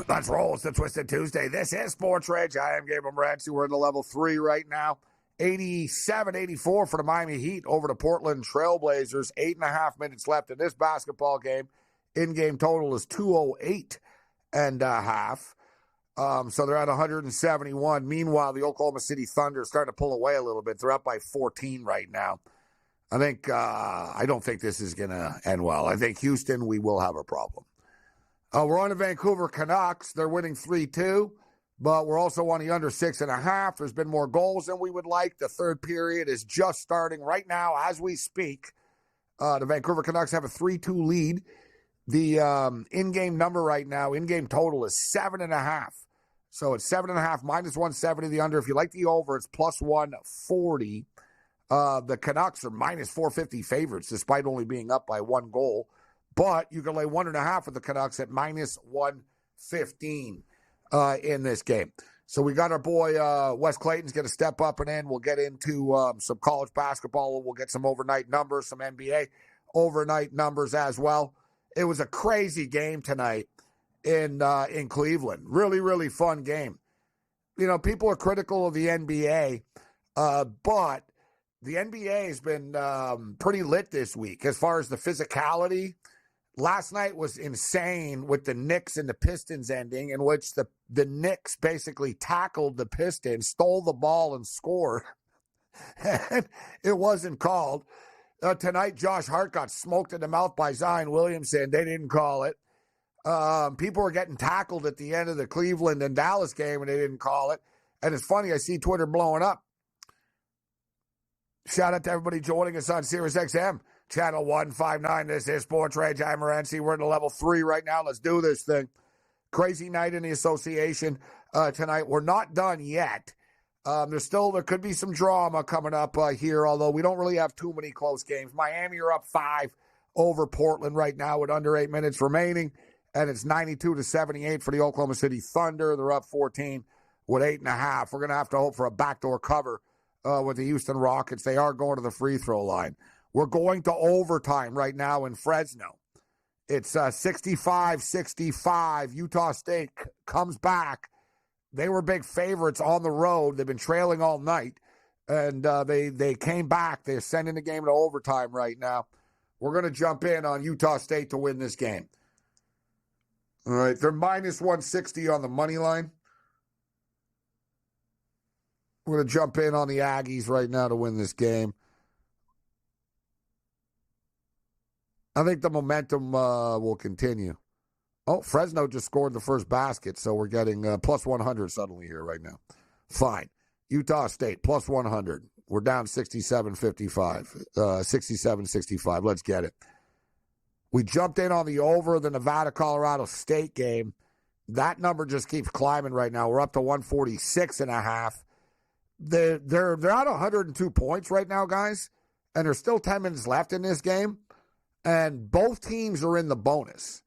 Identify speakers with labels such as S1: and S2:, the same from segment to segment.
S1: Let's roll. It's the Twisted Tuesday. This is SportsRage. I am Gabriel Morency. We're in the level 3 right now. 87-84 for the Miami Heat over the Portland Trailblazers. 8.5 minutes left in this basketball game. In-game total is 208 and a half. So they're at 171. Meanwhile, the Oklahoma City Thunder are starting to pull away a little bit. They're up by 14 right now. I don't think this is going to end well. I think Houston, we will have a problem. We're on the Vancouver Canucks. They're winning 3-2, but we're also on the under 6.5. There's been more goals than we would like. The third period is just starting right now as we speak. The Vancouver Canucks have a 3-2 lead. The in-game number right now, in-game total is 7.5. So it's 7.5 minus 170 the under. If you like the over, it's plus 140. The Canucks are minus 450 favorites despite only being up by one goal. But you can lay 1.5 with the Canucks at minus 115 in this game. So we got our boy Wes Clayton's going to step up and in. We'll get into some college basketball. We'll get some overnight numbers, some NBA overnight numbers as well. It was a crazy game tonight in Cleveland. Really, really fun game. You know, people are critical of the NBA, but the NBA has been pretty lit this week as far as the physicality. Last night was insane with the Knicks and the Pistons ending, in which the Knicks basically tackled the Pistons, stole the ball, and scored. And it wasn't called. Tonight, Josh Hart got smoked in the mouth by Zion Williamson. They didn't call it. People were getting tackled at the end of the Cleveland and Dallas game, and they didn't call it. And it's funny, I see Twitter blowing up. Shout out to everybody joining us on SiriusXM. Channel 159. This is SportsRage. I'm Morency. We're in the level 3 right now. Let's do this thing. Crazy night in the association tonight. We're not done yet. There could be some drama coming up here, although we don't really have too many close games. Miami are up 5 over Portland right now with under 8 minutes remaining, and it's 92-78 for the Oklahoma City Thunder. They're up 14 with 8.5. We're going to have to hope for a backdoor cover with the Houston Rockets. They are going to the free throw line. We're going to overtime right now in Fresno. It's 65-65. Utah State comes back. They were big favorites on the road. They've been trailing all night, and they came back. They're sending the game to overtime right now. We're going to jump in on Utah State to win this game. All right, they're minus 160 on the money line. We're going to jump in on the Aggies right now to win this game. I think the momentum will continue. Oh, Fresno just scored the first basket, so we're getting plus 100 suddenly here right now. Fine. Utah State, plus 100. We're down 67-55, 67-65. Let's get it. We jumped in on the over the Nevada-Colorado State game. That number just keeps climbing right now. We're up to 146.5. They're at 102 points right now, guys, and there's still 10 minutes left in this game. And both teams are in the bonus.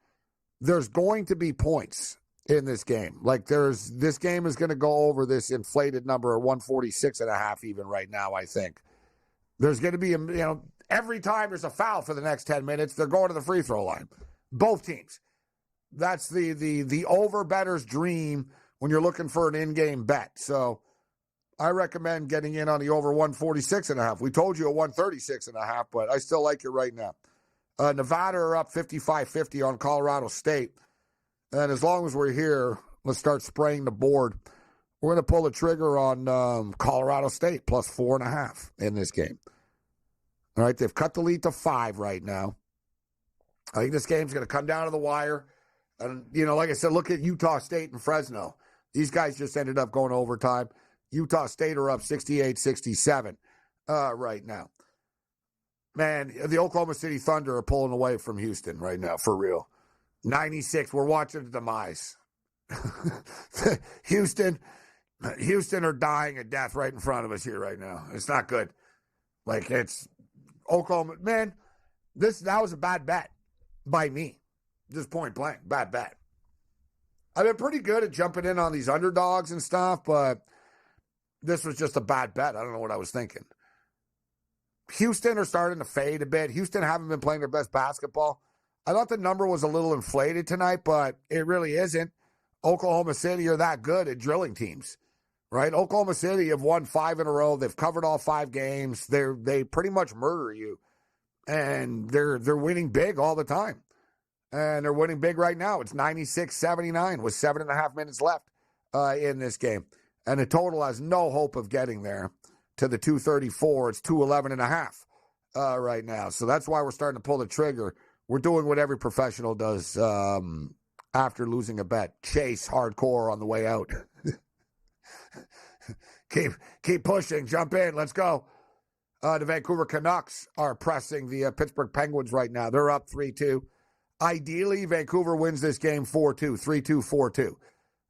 S1: There's going to be points in this game. This game is going to go over this inflated number of 146.5 even right now, I think. There's going to be, every time there's a foul for the next 10 minutes, they're going to the free throw line. Both teams. That's the over bettor's dream when you're looking for an in-game bet. So I recommend getting in on the over 146.5. We told you a 136.5, but I still like it right now. Nevada are up 55-50 on Colorado State. And as long as we're here, let's start spraying the board. We're going to pull the trigger on Colorado State, plus 4.5 in this game. All right, they've cut the lead to 5 right now. I think this game's going to come down to the wire. And, like I said, look at Utah State and Fresno. These guys just ended up going to overtime. Utah State are up 68-67 right now. Man, the Oklahoma City Thunder are pulling away from Houston right now, for real. 96, we're watching the demise. Houston are dying a death right in front of us here right now. It's not good. It's Oklahoma. Man, that was a bad bet by me. Just point blank, bad bet. I've been pretty good at jumping in on these underdogs and stuff, but this was just a bad bet. I don't know what I was thinking. Houston are starting to fade a bit. Houston haven't been playing their best basketball. I thought the number was a little inflated tonight, but it really isn't. Oklahoma City are that good at drilling teams, right? Oklahoma City have won 5 in a row. They've covered all 5 games. They pretty much murder you, and they're winning big all the time. And they're winning big right now. It's 96-79 with 7.5 minutes left in this game. And the total has no hope of getting there to the 234. It's 211.5 right now. So that's why we're starting to pull the trigger. We're doing what every professional does after losing a bet. Chase hardcore on the way out. keep pushing. Jump in. Let's go. The Vancouver Canucks are pressing the Pittsburgh Penguins right now. They're up 3-2. Ideally, Vancouver wins this game 4-2, 3-2, 4-2.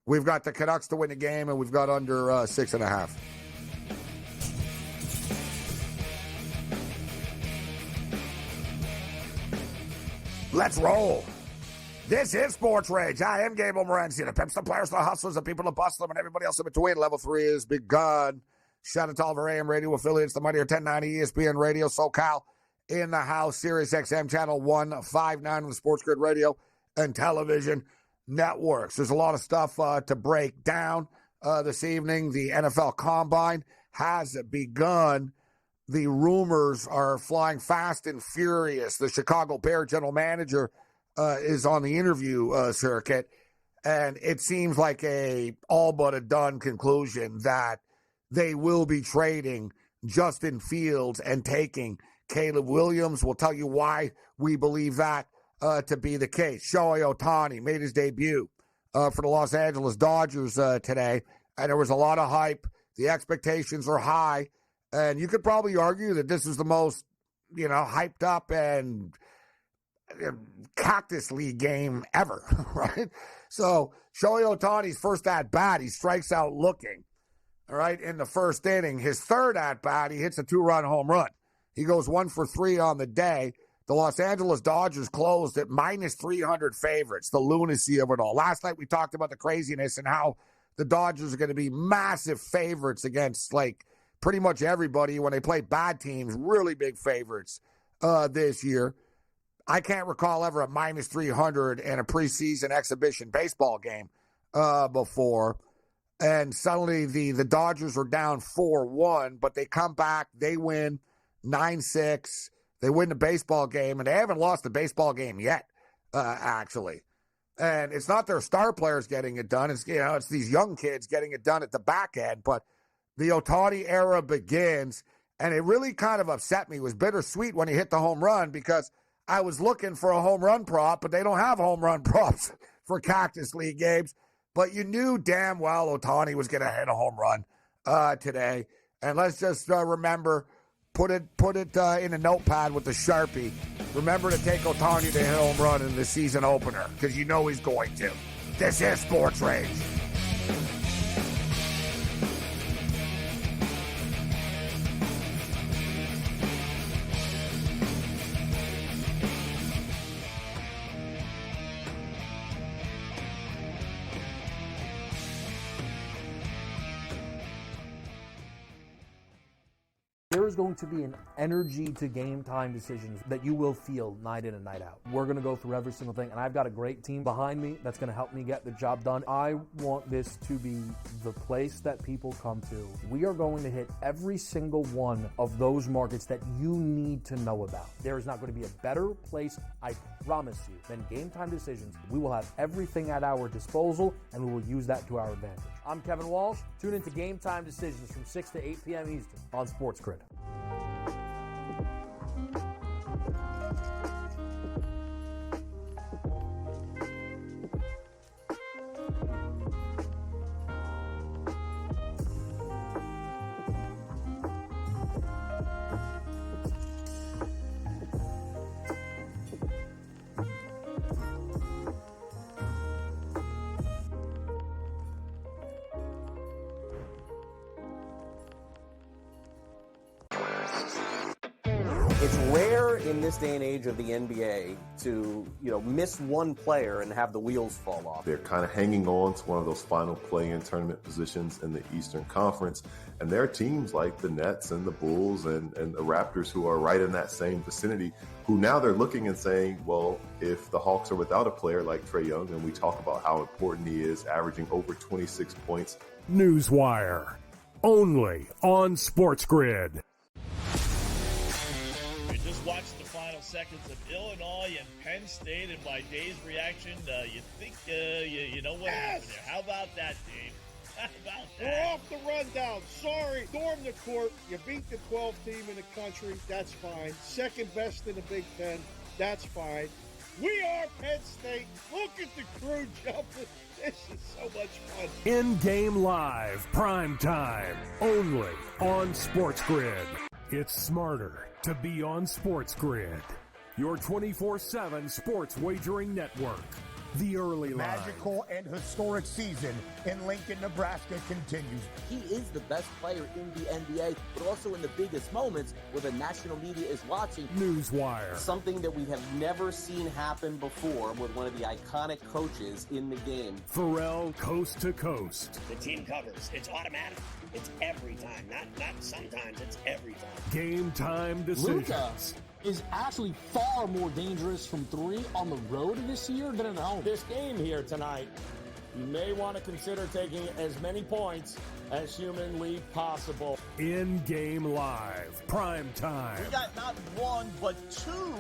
S1: We've got the Canucks to win the game, and we've got under 6.5. Let's roll. This is Sports Rage. I am Gabriel Morency. The pimps, the players, the hustlers, the people that bust them, and everybody else in between. Level 3 is begun. Shout out to all of our AM radio affiliates, the Mightier 1090 ESPN Radio, SoCal in the house, Sirius XM channel 159 on the SportsGrid radio and television networks. There's a lot of stuff to break down this evening. The NFL Combine has begun. The rumors are flying fast and furious. The Chicago Bear general manager is on the interview circuit, and it seems like a all but a done conclusion that they will be trading Justin Fields and taking Caleb Williams. We'll tell you why we believe that to be the case. Shohei Ohtani made his debut for the Los Angeles Dodgers today, and there was a lot of hype. The expectations are high, and you could probably argue that this is the most, hyped up and Cactus League game ever, right? So Shohei Ohtani's first at-bat, he strikes out looking, all right, in the first inning. His third at-bat, he hits a 2-run home run. He goes 1 for 3 on the day. The Los Angeles Dodgers closed at minus 300 favorites, the lunacy of it all. Last night we talked about the craziness and how the Dodgers are going to be massive favorites against, pretty much everybody when they play bad teams, really big favorites this year. I can't recall ever a minus 300 in a preseason exhibition baseball game before. And suddenly the Dodgers are down 4-1, but they come back, they win 9-6. They win the baseball game, and they haven't lost the baseball game yet, actually. And it's not their star players getting it done. It's, it's these young kids getting it done at the back end. But the Ohtani era begins, and it really kind of upset me. It was bittersweet when he hit the home run because I was looking for a home run prop, but they don't have home run props for Cactus League games. But you knew damn well Ohtani was going to hit a home run today. And let's just remember, put it in a notepad with the Sharpie. Remember to take Ohtani to hit a home run in the season opener because you know he's going to. This is Sports Rage.
S2: There is going to be an energy to game time decisions that you will feel night in and night out. We're going to go through every single thing, and I've got a great team behind me that's going to help me get the job done. I want this to be the place that people come to. We are going to hit every single one of those markets that you need to know about. There is not going to be a better place, I promise you, than Game Time Decisions. We will have everything at our disposal, and we will use that to our advantage. I'm Kevin Walsh. Tune into Game Time Decisions from 6 to 8 p.m. Eastern on SportsGrid.
S3: It's rare in this day and age of the NBA to, miss one player and have the wheels fall off.
S4: They're kind of hanging on to one of those final play-in tournament positions in the Eastern Conference. And there are teams like the Nets and the Bulls and the Raptors who are right in that same vicinity, who now they're looking and saying, well, if the Hawks are without a player like Trae Young, and we talk about how important he is, averaging over 26 points.
S5: Newswire, only on SportsGrid.
S6: We just watched the final seconds of Illinois and Penn State, and by Dave's reaction, you think you know what happened there. How about that, Dave? How about that?
S7: We're off the rundown. Sorry. Storm the court. You beat the 12th team in the country. That's fine. Second best in the Big Ten. That's fine. We are Penn State. Look at the crew jumping. This is so much fun.
S5: In-game live, prime time, only on SportsGrid. It's smarter to be on SportsGrid, your 24/7 sports wagering network. The early line.
S8: Magical and historic season in Lincoln, Nebraska continues.
S9: He is the best player in the NBA, but also in the biggest moments where the national media is watching.
S5: Newswire.
S3: Something that we have never seen happen before with one of the iconic coaches in the game.
S5: Pharrell, coast to coast.
S10: The team covers. It's automatic. It's every time. Not sometimes. It's every time.
S5: Game time decisions.
S11: Luka is actually far more dangerous from three on the road this year than at home.
S12: This game here tonight, you may want to consider taking as many points as humanly possible.
S5: In-game live, prime time.
S13: We got not one, but two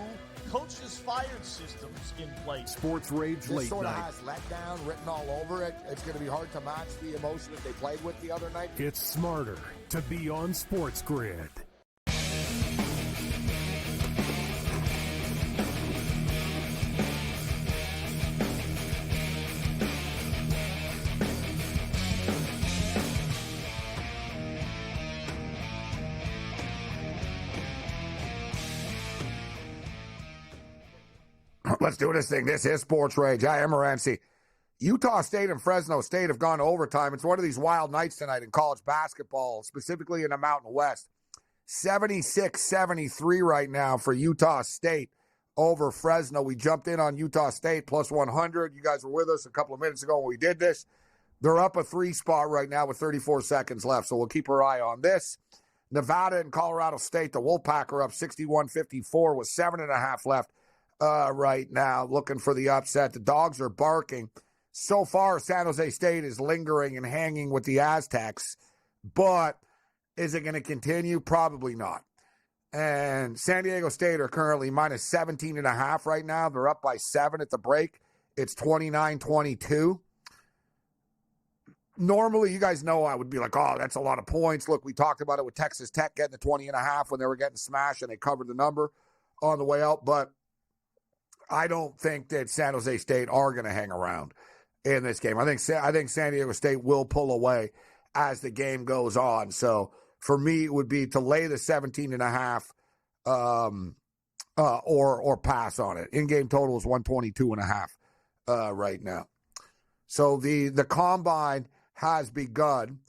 S13: coaches fired systems in place.
S5: SportsRage late
S1: This sort of
S5: night.
S1: has letdown written all over it. It's going to be hard to match the emotion that they played with the other night.
S5: It's smarter to be on SportsGrid.
S1: Let's do this thing. This is SportsRage. I am Morency. Utah State and Fresno State have gone to overtime. It's one of these wild nights tonight in college basketball, specifically in the Mountain West. 76-73 right now for Utah State over Fresno. We jumped in on Utah State plus 100. You guys were with us a couple of minutes ago when we did this. They're up a 3 spot right now with 34 seconds left, so we'll keep our eye on this. Nevada and Colorado State, the Wolfpack are up 61-54 with 7.5 left right now, looking for the upset. The dogs are barking. So far, San Jose State is lingering and hanging with the Aztecs, but is it going to continue? Probably not. And San Diego State are currently minus 17.5 right now. They're up by 7 at the break. It's 29-22. Normally, you guys know I would be like, oh, that's a lot of points. Look, we talked about it with Texas Tech getting the 20.5 when they were getting smashed and they covered the number on the way out. But I don't think that San Jose State are going to hang around in this game. I think San Diego State will pull away as the game goes on. So for me, it would be to lay the 17.5 or pass on it. In-game total is 122.5 right now. So the combine has begun,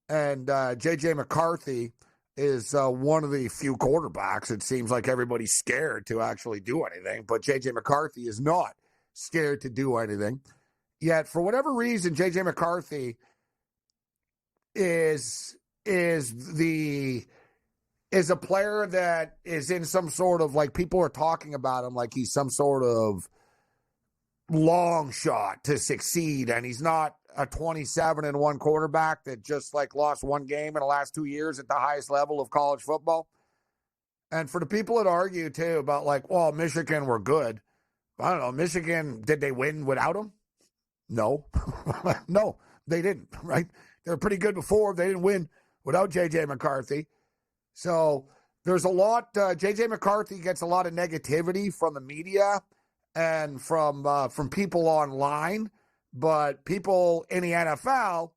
S1: and J.J. McCarthy is one of the few quarterbacks. It seems like everybody's scared to actually do anything, but J.J. McCarthy is not scared to do anything. Yet, for whatever reason, J.J. McCarthy is a player that is in some sort of, like, people are talking about him like he's some sort of long shot to succeed, and he's not a 27-1 quarterback that just like lost one game in the last 2 years at the highest level of college football. And for the people that argue too about like, well, Michigan were good. I don't know. Michigan, did they win without him? No, no, they didn't. Right? They were pretty good before. They didn't win without J.J. McCarthy. So there's a lot. J.J. McCarthy gets a lot of negativity from the media and from people online. But people in the NFL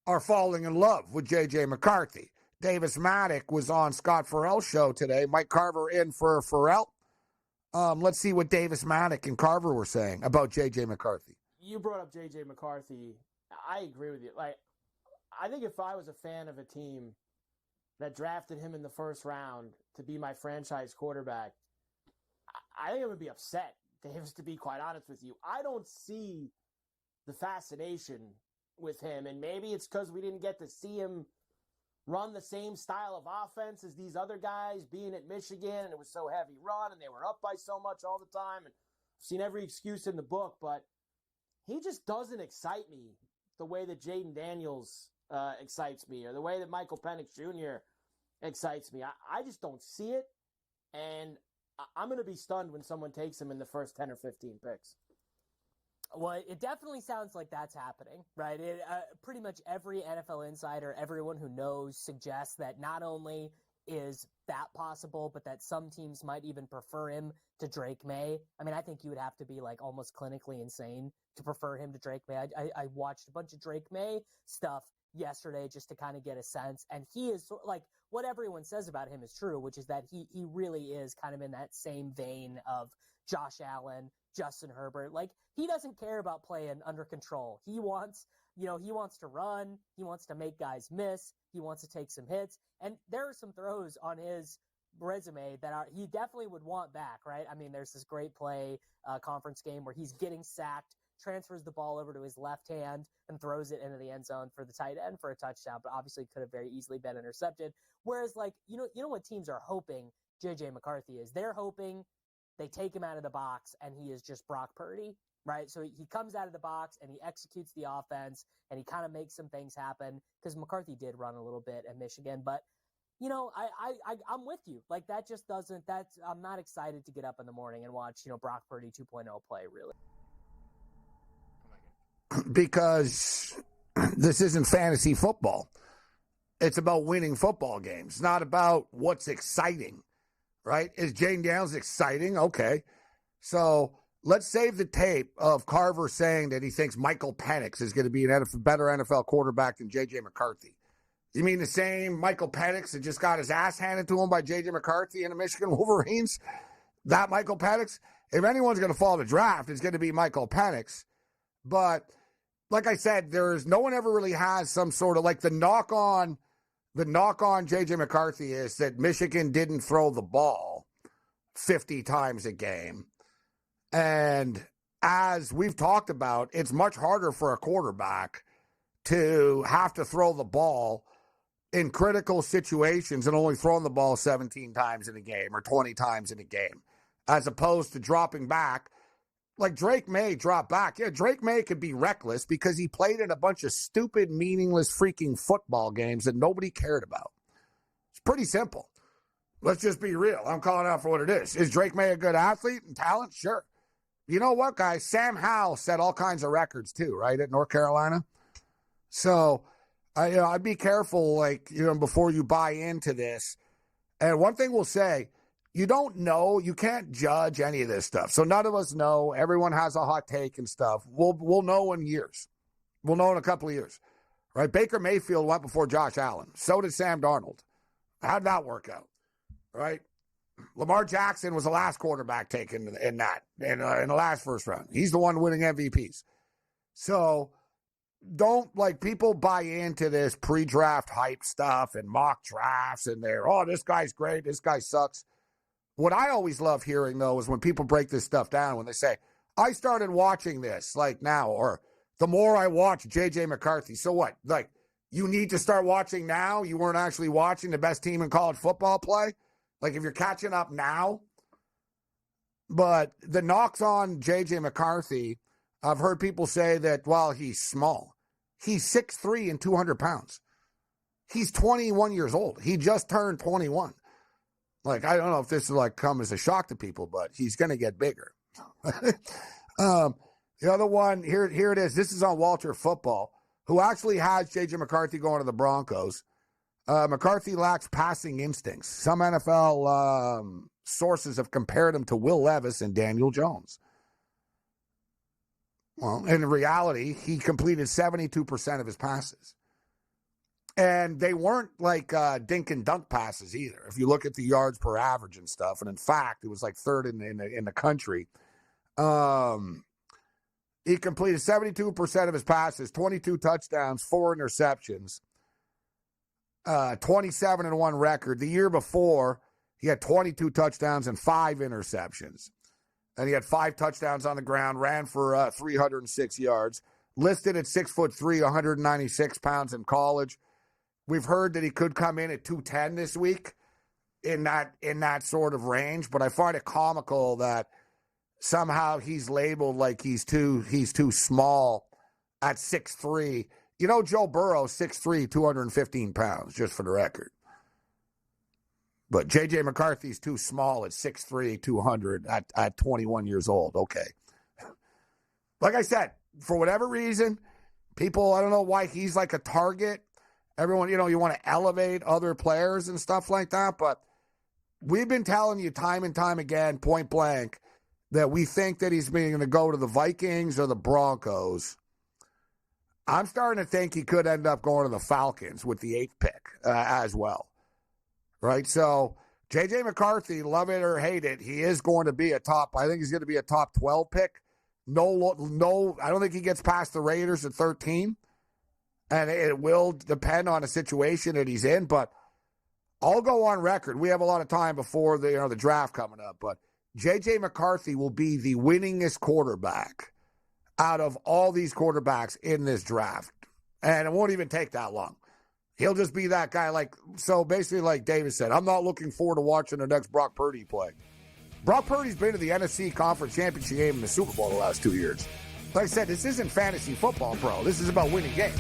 S1: are falling in love with J.J. McCarthy. Davis Maddock was on Scott Farrell's show today. Mike Carver in for Farrell. Let's see what Davis Maddock and Carver were saying about J.J. McCarthy.
S12: You brought up J.J. McCarthy. I agree with you. Like, I think if I was a fan of a team
S14: that drafted him in the first round to be my franchise quarterback, I think I would be upset, Davis, to be quite honest with you. I don't see the fascination with him, and maybe it's because we didn't get to see him run the same style of offense as these other guys being at Michigan, and it was so heavy run, and they were up by so much all the time, and I've seen every excuse in the book, but he just doesn't excite me the way that Jaden Daniels excites me, or the way that Michael Penix Jr. excites me. I just don't see it, and I'm going to be stunned when someone takes him in the first 10 or 15 picks.
S15: Well, it definitely sounds like that's happening, right? Pretty much every NFL insider, everyone who knows, suggests that not only is that possible, but that some teams might even prefer him to Drake May. I mean, I think you would have to be like almost clinically insane to prefer him to Drake May. I watched a bunch of Drake May stuff yesterday just to kind of get a sense, and he is like, what everyone says about him is true, which is that he really is kind of in that same vein of Josh Allen, Justin Herbert. Like, he doesn't care about playing under control. He wants to run. He wants to make guys miss. He wants to take some hits. And there are some throws on his resume that he definitely would want back, right? I mean, there's this great play conference game where he's getting sacked, transfers the ball over to his left hand and throws it into the end zone for the tight end for a touchdown, but obviously could have very easily been intercepted. Whereas, like, you know what teams are hoping J.J. McCarthy is? They're hoping they take him out of the box and he is just Brock Purdy, right? So he comes out of the box and he executes the offense and he kind of makes some things happen, because McCarthy did run a little bit at Michigan. But, I'm with you. Like, that just doesn't – I'm not excited to get up in the morning and watch, Brock Purdy 2.0 play, really.
S1: Because this isn't fantasy football. It's about winning football games. It's not about what's exciting, right? Is Jaden Daniels exciting? Okay. So let's save the tape of Carver saying that he thinks Michael Penix is going to be a better NFL quarterback than J.J. McCarthy. You mean the same Michael Penix that just got his ass handed to him by J.J. McCarthy and the Michigan Wolverines? That Michael Penix? If anyone's going to fall to draft, it's going to be Michael Penix. But like I said, no one ever really has some sort of, like, the knock on J.J. McCarthy is that Michigan didn't throw the ball 50 times a game. And as we've talked about, it's much harder for a quarterback to have to throw the ball in critical situations and only throwing the ball 17 times in a game or 20 times in a game, as opposed to dropping back. Like, Drake May dropped back. Yeah, Drake May could be reckless because he played in a bunch of stupid, meaningless freaking football games that nobody cared about. It's pretty simple. Let's just be real. I'm calling out for what it is. Is Drake May a good athlete and talent? Sure. You know what, guys? Sam Howell set all kinds of records too, right, at North Carolina? So I'd be careful, before you buy into this. And one thing we'll say, you don't know. You can't judge any of this stuff. So none of us know. Everyone has a hot take and stuff. We'll know in years. We'll know in a couple of years. Right? Baker Mayfield went before Josh Allen. So did Sam Darnold. How'd that work out? Right? Lamar Jackson was the last quarterback taken in the last first round. He's the one winning MVPs. So don't, people buy into this pre-draft hype stuff and mock drafts and this guy's great, this guy sucks. What I always love hearing, though, is when people break this stuff down, when they say, I started watching this, now, or the more I watch J.J. McCarthy. So what? You need to start watching now? You weren't actually watching the best team in college football play? If you're catching up now? But the knocks on J.J. McCarthy, I've heard people say that, he's small. He's 6'3" and 200 pounds. He's 21 years old. He just turned 21. I don't know if this will come as a shock to people, but he's going to get bigger. The other one, here it is. This is on Walter Football, who actually has J.J. McCarthy going to the Broncos. McCarthy lacks passing instincts. Some NFL sources have compared him to Will Levis and Daniel Jones. Well, in reality, he completed 72% of his passes. And they weren't dink and dunk passes either. If you look at the yards per average and stuff, and in fact, it was third in the country. He completed 72% of his passes, 22 touchdowns, 4 interceptions. 27-1 record. The year before, he had 22 touchdowns and 5 interceptions. And he had 5 touchdowns on the ground, ran for 306 yards. Listed at 6'3", 196 pounds in college. We've heard that he could come in at 210 this week in that sort of range, but I find it comical that somehow he's labeled like he's too small at 6'3". You know, Joe Burrow, 6'3", 215 pounds, just for the record. But J.J. McCarthy's too small at 6'3", 200 at 21 years old. Okay. Like I said, for whatever reason, people, I don't know why he's like a target. Everyone, you want to elevate other players and stuff like that. But we've been telling you time and time again, point blank, that we think that he's going to go to the Vikings or the Broncos. I'm starting to think he could end up going to the Falcons with the 8th pick as well. Right? So J.J. McCarthy, love it or hate it, he is going to be I think he's going to be a top 12 pick. No, I don't think he gets past the Raiders at 13. And it will depend on the situation that he's in. But I'll go on record. We have a lot of time before the draft coming up. But J.J. McCarthy will be the winningest quarterback out of all these quarterbacks in this draft. And it won't even take that long. He'll just be that guy. So basically, like David said, I'm not looking forward to watching the next Brock Purdy play. Brock Purdy's been to the NFC Conference Championship game and the Super Bowl the last 2 years. Like I said, this isn't fantasy football, bro. This is about winning games.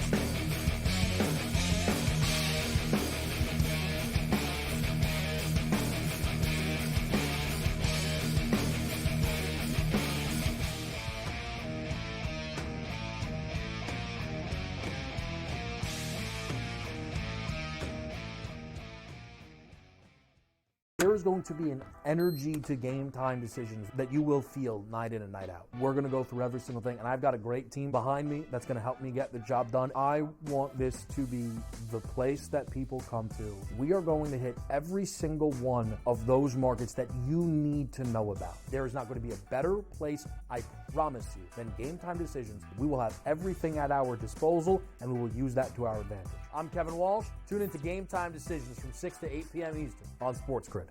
S2: There is going to be an energy to game time decisions that you will feel night in and night out. We're going to go through every single thing, and I've got a great team behind me that's going to help me get the job done. I want this to be the place that people come to. We are going to hit every single one of those markets that you need to know about. There is not going to be a better place, I promise you, than Game Time Decisions. We will have everything at our disposal, and we will use that to our advantage. I'm Kevin Walsh. Tune into Game Time Decisions from 6 to 8 p.m. Eastern on SportsGrid.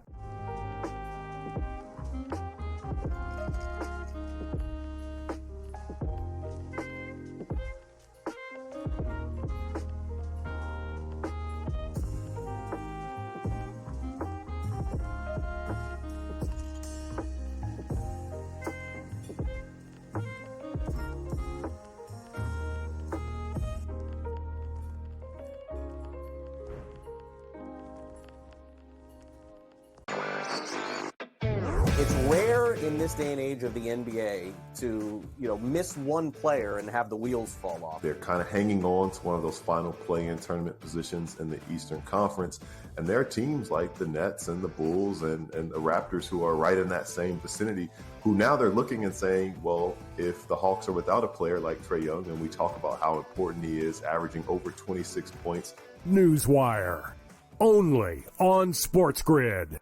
S3: It's rare in this day and age of the NBA to, miss one player and have the wheels fall off.
S4: They're kind of hanging on to one of those final play-in tournament positions in the Eastern Conference. And there are teams like the Nets and the Bulls and the Raptors who are right in that same vicinity, who now they're looking and saying, well, if the Hawks are without a player like Trae Young, and we talk about how important he is, averaging over 26 points.
S5: Newswire, only on SportsGrid.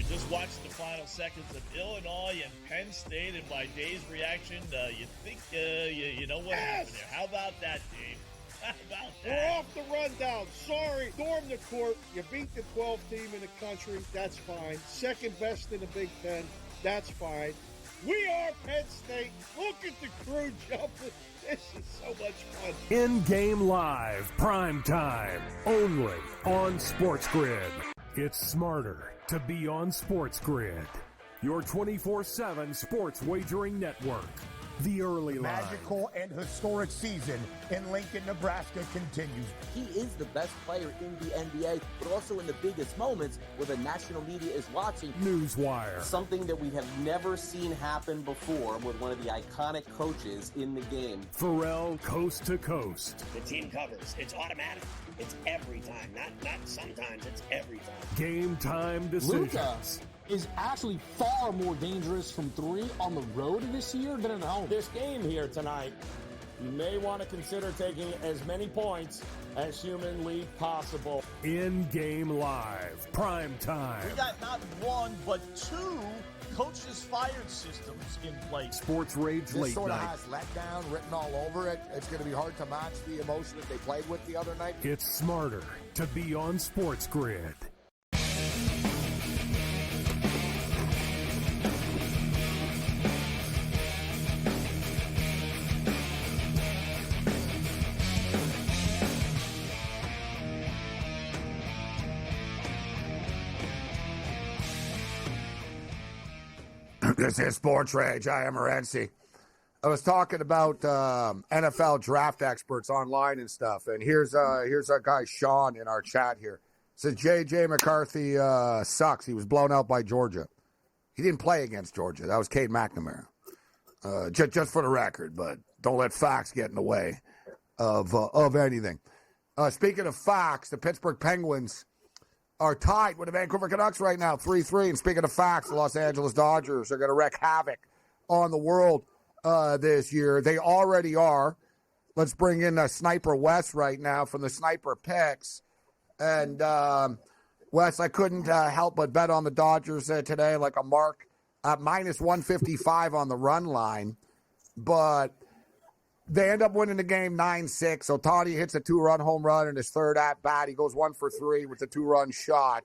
S6: Just watched the final seconds of Illinois and Penn State, and by Dave's reaction, you think you know what happened there. How about that, Dave? How about that?
S7: We're off the rundown. Sorry. Storm the court. You beat the 12th team in the country. That's fine. Second best in the Big Ten. That's fine. We are Penn State. Look at the crew jumping. This is so much fun.
S5: In-game live, prime time, only on SportsGrid. It's smarter to be on SportsGrid, your 24/7 sports wagering network. The early line.
S8: Magical and historic season in Lincoln, Nebraska continues.
S9: He is the best player in the NBA, but also in the biggest moments where the national media is watching.
S5: Newswire.
S3: Something that we have never seen happen before with one of the iconic coaches in the game.
S5: Pharrell, coast to coast.
S10: The team covers. It's automatic. It's every time. Not sometimes. It's every time.
S5: Game time decisions.
S11: Luka is actually far more dangerous from 3 on the road this year than at home.
S12: This game here tonight You may want to consider taking as many points as humanly possible.
S5: In-game live, prime time.
S13: We got not one, but two coaches fired systems in place.
S5: SportsRage
S1: This
S5: late
S1: sort of
S5: night.
S1: has letdown written all over it. It's going to be hard to match the emotion that they played with the other night.
S5: It's smarter to be on SportsGrid.
S1: This is SportsRage. I am Morency. I was talking about NFL draft experts online and stuff, and here's our guy Sean in our chat here. Says J.J. McCarthy sucks. He was blown out by Georgia. He didn't play against Georgia. That was Cade McNamara. Just for the record, but don't let facts get in the way of anything. Speaking of facts, the Pittsburgh Penguins are tied with the Vancouver Canucks right now, 3-3. And speaking of facts, the Los Angeles Dodgers are going to wreak havoc on the world this year. They already are. Let's bring in Sniper West right now from the Sniper Picks. And, Wes, I couldn't help but bet on the Dodgers today, like a mark at minus 155 on the run line. But they end up winning the game 9-6. Ohtani hits a 2-run home run in his third at-bat. He goes 1 for 3 with a 2-run shot.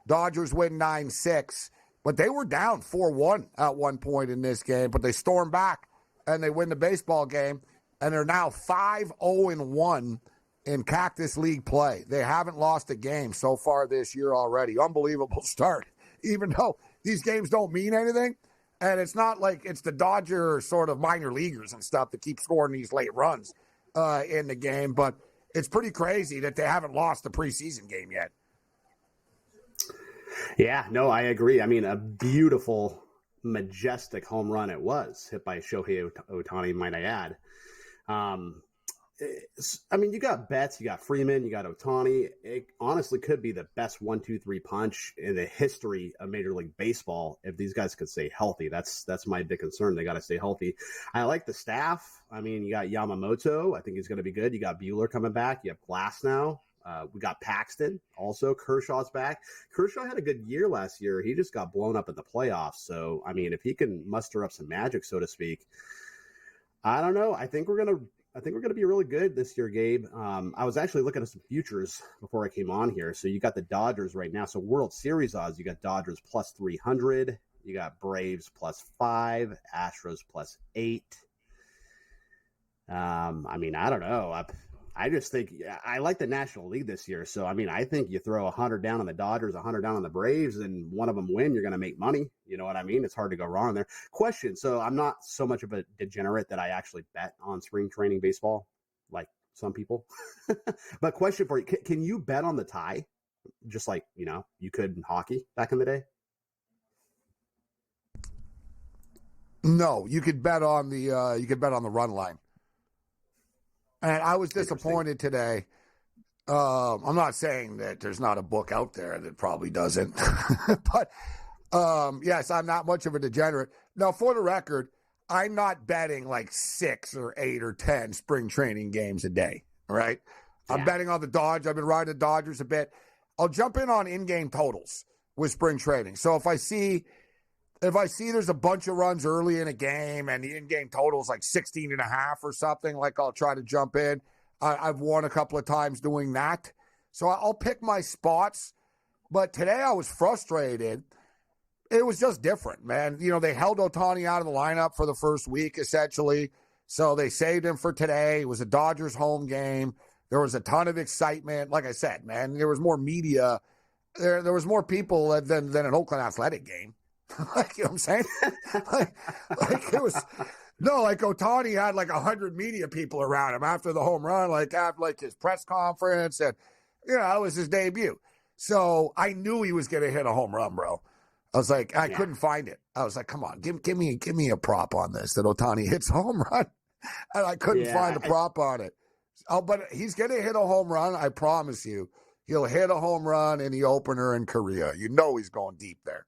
S1: Dodgers win 9-6. But they were down 4-1 at one point in this game. But they storm back, and they win the baseball game. And they're now 5-0-1 in Cactus League play. They haven't lost a game so far this year already. Unbelievable start. Even though these games don't mean anything. And it's not like it's the Dodger sort of minor leaguers and stuff that keep scoring these late runs in the game. But it's pretty crazy that they haven't lost the preseason game yet.
S16: Yeah, no, I agree. I mean, a beautiful, majestic home run it was, hit by Shohei Ohtani, might I add. I mean, you got Betts, you got Freeman, you got Ohtani. It honestly could be the best 1-2-3 punch in the history of Major League Baseball if these guys could stay healthy. That's my big concern. They got to stay healthy. I like the staff. I mean, you got Yamamoto. I think he's going to be good. You got Buehler coming back. You have Glass now. We got Paxton also. Kershaw's back. Kershaw had a good year last year. He just got blown up in the playoffs. So, I mean, if he can muster up some magic, so to speak, I don't know. I think we're going to be really good this year, Gabe. I was actually looking at some futures before I came on here. So you got the Dodgers right now. So World Series odds, you got Dodgers plus 300. You got Braves plus 5, Astros plus 8. I mean, I don't know. I just think I like the National League this year. So, I mean, I think you throw 100 down on the Dodgers, 100 down on the Braves, and one of them win, you're going to make money. You know what I mean? It's hard to go wrong there. Question. So I'm not so much of a degenerate that I actually bet on spring training baseball like some people. But question for you. Can you bet on the tie? Just like, you could in hockey back in the day?
S1: No, you could bet on the run line. And I was disappointed today. I'm not saying that there's not a book out there that probably doesn't. But, yes, I'm not much of a degenerate. Now, for the record, I'm not betting like 6 or 8 or 10 spring training games a day, all right? Yeah. I'm betting on the Dodgers. I've been riding the Dodgers a bit. I'll jump in on in-game totals with spring training. So if I see there's a bunch of runs early in a game and the in-game total is like 16.5 or something, like I'll try to jump in. I've won a couple of times doing that. So I'll pick my spots. But today I was frustrated. It was just different, man. They held Ohtani out of the lineup for the first week, essentially. So they saved him for today. It was a Dodgers home game. There was a ton of excitement. Like I said, man, there was more media. There was more people than an Oakland Athletic game. Like, you know what I'm saying? like it was like Ohtani had like 100 media people around him after the home run, like after like his press conference, and it was his debut. So I knew he was going to hit a home run, bro. I was like, I couldn't find it. I was like, come on, give me a prop on this that Ohtani hits a home run, and I couldn't find a prop on it. Oh, but he's going to hit a home run. I promise you, he'll hit a home run in the opener in Korea. He's going deep there.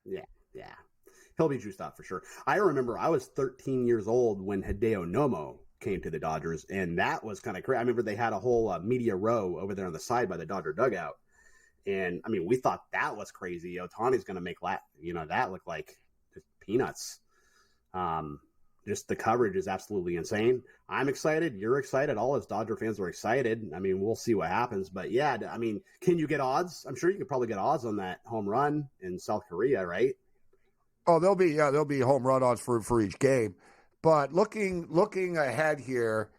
S16: Yeah. He'll be juiced out for sure. I remember I was 13 years old when Hideo Nomo came to the Dodgers, and that was kind of crazy. I remember they had a whole media row over there on the side by the Dodger dugout, and I mean, we thought that was crazy. Ohtani's going to make that look like just peanuts. Just the coverage is absolutely insane. I'm excited. You're excited. All us Dodger fans are excited. I mean, we'll see what happens. But yeah, I mean, can you get odds? I'm sure you could probably get odds on that home run in South Korea, right?
S1: Oh, there'll be home run odds for each game. But looking ahead here,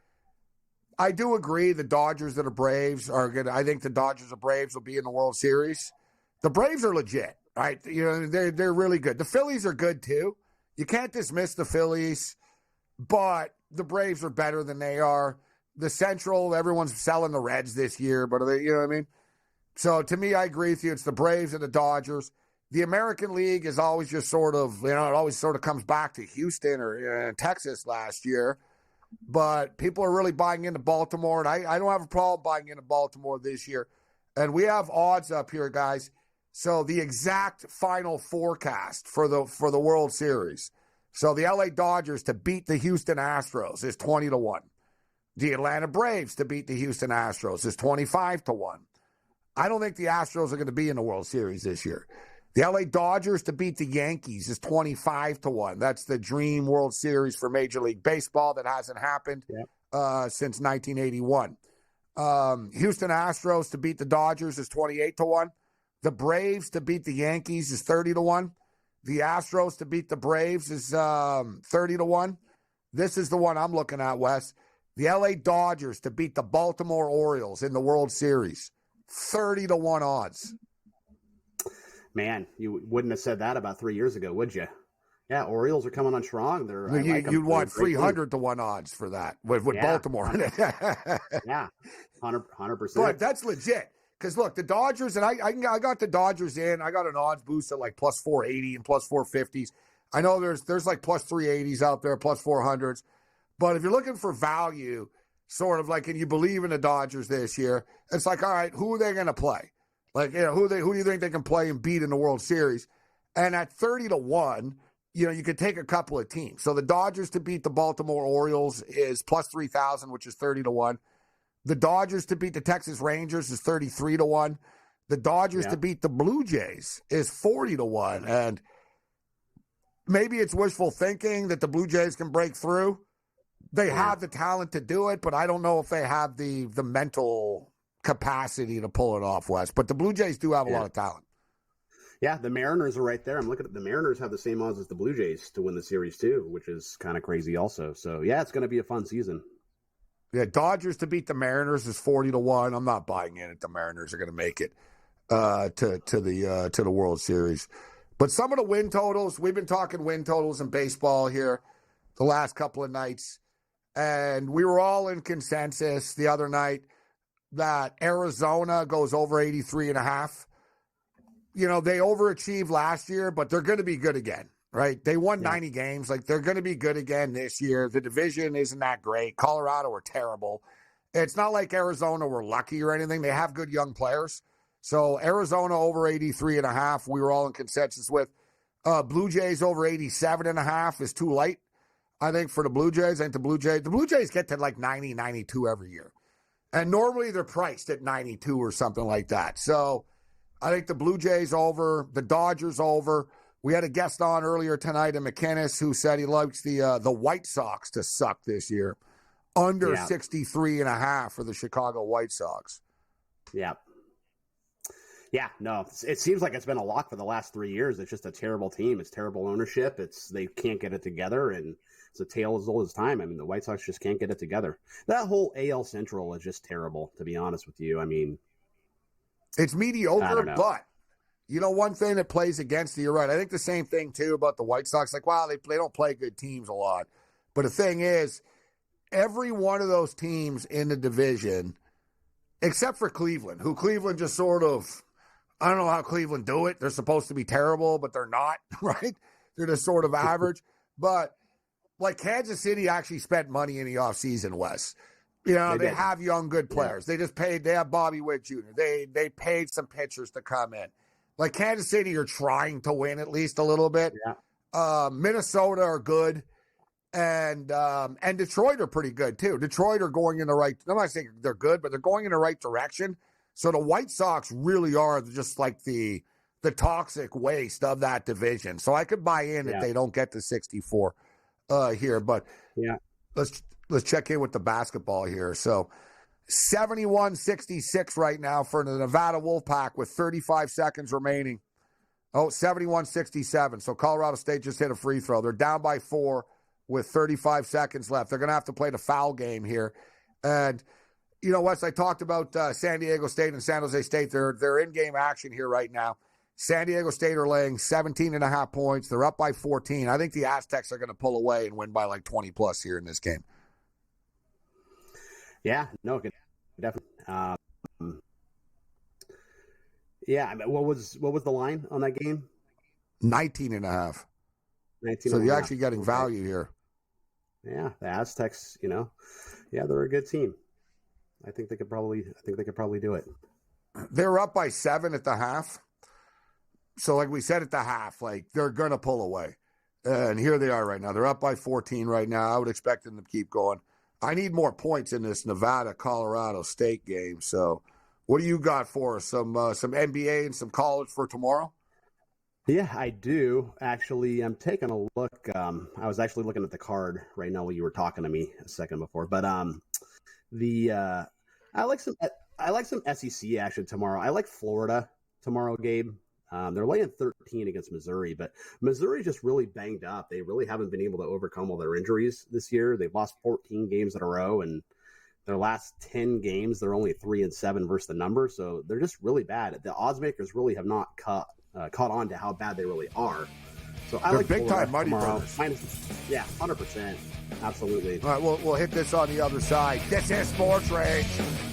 S1: I do agree the Dodgers and the Braves are good. I think the Dodgers and Braves will be in the World Series. The Braves are legit, right? They're really good. The Phillies are good too. You can't dismiss the Phillies, but the Braves are better than they are. The Central, everyone's selling the Reds this year, but you know what I mean? So to me, I agree with you. It's the Braves and the Dodgers. The American League is always just sort of, it always sort of comes back to Houston or Texas last year. But people are really buying into Baltimore, and I don't have a problem buying into Baltimore this year. And we have odds up here, guys. So the exact final forecast for the World Series. So the LA Dodgers to beat the Houston Astros is 20-1. The Atlanta Braves to beat the Houston Astros is 25-1. I don't think the Astros are going to be in the World Series this year. The LA Dodgers to beat the Yankees is 25-1. That's the dream World Series for Major League Baseball that hasn't happened since 1981. Houston Astros to beat the Dodgers is 28-1. The Braves to beat the Yankees is 30-1. The Astros to beat the Braves is 30-1. This is the one I'm looking at, Wes. The LA Dodgers to beat the Baltimore Orioles in the World Series, 30-1 odds.
S16: Man, you wouldn't have said that about 3 years ago, would you? Yeah, Orioles are coming on strong.
S1: You'd want 300-1 odds for that with Baltimore in it.
S16: Yeah, 100%.
S1: But that's legit. Because, look, the Dodgers, and I got the Dodgers in. I got an odds boost at like plus 480 and plus 450s. I know there's like plus 380s out there, plus 400s. But if you're looking for value, sort of like, and you believe in the Dodgers this year, it's like, all right, who are they going to play? Like, who do you think they can play and beat in the World Series? And at 30-1, you could take a couple of teams. So the Dodgers to beat the Baltimore Orioles is plus 3,000, which is 30-1. The Dodgers to beat the Texas Rangers is 33-1. The Dodgers to beat the Blue Jays is 40-1. And maybe it's wishful thinking that the Blue Jays can break through. They have the talent to do it, but I don't know if they have the mental capacity to pull it off, Wes. But the Blue Jays do have a lot of talent.
S16: Yeah, the Mariners are right there. I'm looking at the Mariners have the same odds as the Blue Jays to win the series too, which is kind of crazy also. So, yeah, it's going to be a fun season.
S1: Yeah, Dodgers to beat the Mariners is 40-1. I'm not buying in it. The Mariners are going to make it to the World Series. But some of the win totals, we've been talking win totals in baseball here the last couple of nights, and we were all in consensus the other night that Arizona goes over 83.5. They overachieved last year, but they're going to be good again. Right? They won 90 games. Like, they're going to be good again this year. The division isn't that great. Colorado are terrible. It's not like Arizona were lucky or anything. They have good young players. So Arizona over 83.5, we were all in consensus with. Blue Jays over 87.5 is too light, I think, for the Blue Jays. I think the Blue Jays get to like 90, 92 every year. And normally they're priced at 92 or something like that. So I think the Blue Jays over, the Dodgers over. We had a guest on earlier tonight in McInnes who said he likes the White Sox to suck this year. Under 63.5 for the Chicago White Sox.
S16: Yeah. Yeah, no, it seems like it's been a lock for the last 3 years. It's just a terrible team. It's terrible ownership. They can't get it together, and it's a tale as old as time. I mean, the White Sox just can't get it together. That whole AL Central is just terrible, to be honest with you. I mean,
S1: it's mediocre, but one thing that plays against you, you're right. I think the same thing, too, about the White Sox. Like, wow, they don't play good teams a lot. But the thing is, every one of those teams in the division, except for Cleveland, who Cleveland just sort of, I don't know how Cleveland do it. They're supposed to be terrible, but they're not, right? They're just sort of average. But, like, Kansas City actually spent money in the offseason, Wes. They have young, good players. They have Bobby Witt Jr. They paid some pitchers to come in. Like, Kansas City are trying to win at least a little bit. Yeah. Minnesota are good. And Detroit are pretty good, too. Detroit are going in the right – I'm not saying they're good, but they're going in the right direction. So the White Sox really are just like the toxic waste of that division. So I could buy in if they don't get to 64 here. But let's check in with the basketball here. So 71-66 right now for the Nevada Wolfpack with 35 seconds remaining. 71-67. So Colorado State just hit a free throw. They're down by 4 with 35 seconds left. They're going to have to play the foul game here. And, you know, Wes, I talked about San Diego State and San Jose State. They're in-game action here right now. San Diego State are laying 17.5 points. They're up by 14. I think the Aztecs are going to pull away and win by like 20-plus here in this game.
S16: Yeah, no, definitely. Yeah, I mean, what was the line on that game?
S1: 19.5. So you're actually getting value here.
S16: Yeah, the Aztecs, you know, they're a good team. I think they could probably do it.
S1: They're up by 7 at the half. So like we said at the half, like they're going to pull away. And here they are right now. They're up by 14 right now. I would expect them to keep going. I need more points in this Nevada-Colorado State game. So what do you got for us? Some NBA and some college for tomorrow?
S16: Yeah, I do. Actually, I'm taking a look. I was actually looking at the card right now while you were talking to me a second before. But I like some SEC action tomorrow. I like Florida tomorrow, Gabe. They're laying 13 against Missouri, but Missouri just really banged up. They really haven't been able to overcome all their injuries this year. They've lost 14 games in a row, and their last 10 games, they're only 3-7 versus the number. So they're just really bad. The odds makers really have not caught on to how bad they really are. So I like
S1: big time money
S16: tomorrow.
S1: brothers.
S16: 100%. Absolutely.
S1: All right, we'll hit this on the other side. This is SportsRage.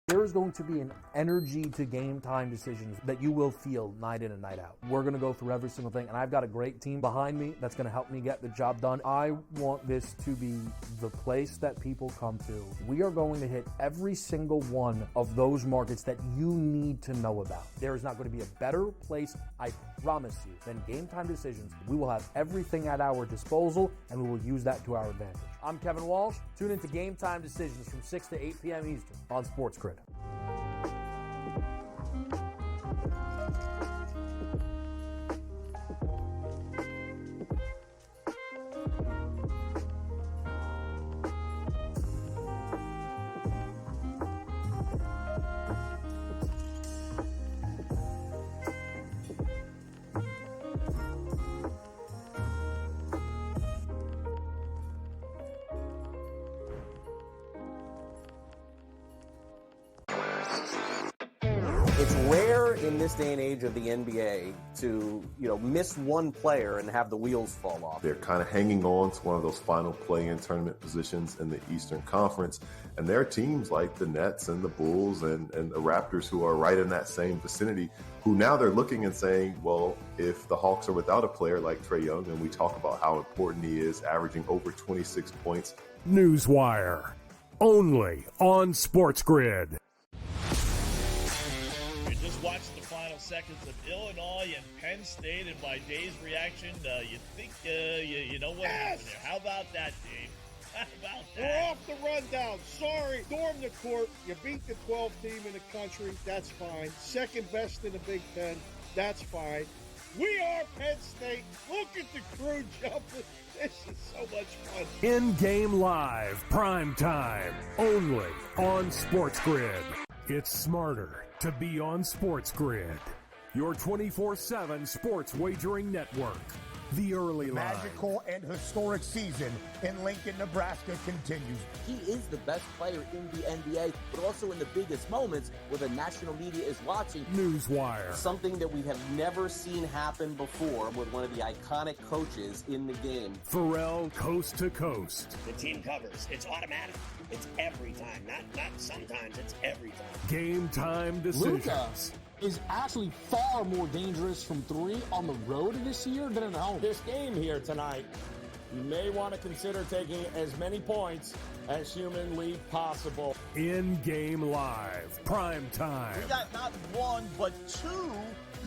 S2: There is going to be an energy to game time decisions that you will feel night in and night out. We're going to go through every single thing, and I've got a great team behind me that's going to help me get the job done. I want this to be the place that people come to. We are going to hit every single one of those markets that you need to know about. There is not going to be a better place, I promise you, than Game Time Decisions. We will have everything at our disposal, and we will use that to our advantage. I'm Kevin Walsh. Tune into Game Time Decisions from 6 to 8 p.m. Eastern on SportsGrid.
S3: It's rare in this day and age of the NBA to, miss one player and have the wheels fall off.
S4: They're kind of hanging on to one of those final play-in tournament positions in the Eastern Conference. And there are teams like the Nets and the Bulls and the Raptors who are right in that same vicinity, who now they're looking and saying, well, if the Hawks are without a player like Trae Young, and we talk about how important he is, averaging over 26 points.
S5: Newswire, only on SportsGrid.
S6: Watch the final seconds of Illinois and Penn State, and by Dave's reaction, you think you know what happened there. How about that, Dave? How about that?
S7: We're off the rundown. Sorry. Storm the court. You beat the 12 team in the country. That's fine. Second best in the Big Ten. That's fine. We are Penn State. Look at the crew jumping. This is so much fun.
S5: In-game live, prime time, only on SportsGrid. It's smarter to be on SportsGrid, your 24/7 sports wagering network. The early line.
S8: Magical and historic season in Lincoln, Nebraska continues.
S9: He is the best player in the NBA, but also in the biggest moments where the national media is watching.
S5: Newswire.
S3: Something that we have never seen happen before with one of the iconic coaches in the game.
S5: Pharrell, coast to coast.
S10: The team covers. It's automatic. It's every time. Not sometimes. It's every time.
S5: Game time decisions.
S11: is actually far more dangerous from three on the road this year than at home.
S12: This game here tonight, you may want to consider taking as many points as humanly possible.
S5: In-game live, prime time.
S13: We got not one, but two